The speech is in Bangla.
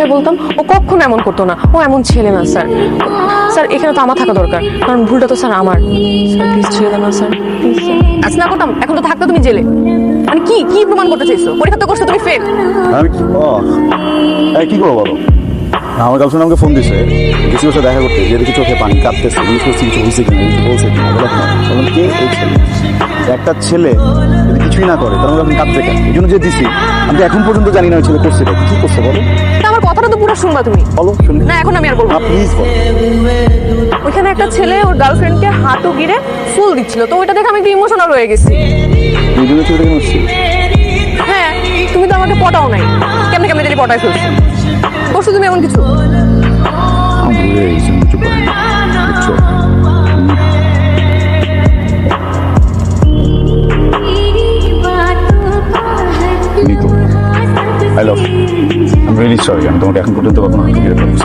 বুঝাই বলতাম ও কখনো এমন করতো না, ও এমন ছেলে না স্যার। স্যার এখানে তো আমার থাকা দরকার, কারণ ভুলটা তো স্যার আমার। স্যার প্লিজ ছেড়ে দেন না স্যার, প্লিজ স্যার। আজ না করতাম এখন তো থাকতো তুমি জেলে। মানে কি কি প্রমাণ করতে চাইছো? পরীক্ষা তো করছো তুমি ফেল। আমি কি করবো বলো? আমার গার্লফ্রেন্ড আমাকে ফোন দিছে, কিছু সাথে দেখা করতে, যে দেখি চোখে পানি কাঁদতেছে, জিজ্ঞেস করছি কিছু হয়েছে কিনা, কিছু বলছে কিনা। বললাম কে? এই ছেলে। একটা ছেলে যদি কিছুই না করে তাহলে আপনি কাঁদতে কেন? এই জন্য যে দিছি, আমি তো এখন পর্যন্ত জানি না ওই ছেলে করছে এটা কি করছে বলো। তা আমার কথাটা তো পুরো শুনবা তুমি। বলো শুনি না এখন আমি আর বলবো না, না। প্লিজ বলো। ওইখানে একটা ছেলে ওর গার্লফ্রেন্ডকে হাঁটু গিরে ফুল দিচ্ছিল, তো ওইটা দেখে আমি একটু ইমোশনাল হয়ে গেছি। দুজনের ছেলে কেমন হচ্ছে? হ্যাঁ, তুমি তো আমাকে পটাও নাই, কেমনে কেমনে যদি পটাই ফেলছো। করছো তুমি এমন কিছু? আমার ভুল হয়ে গেছে, আমি চুপ করি বুঝছো? Nicco, I love you. I'm really sorry, আমি তোমাকে এখন পর্যন্ত কখনো হাঁটু গিরে ফেলছি।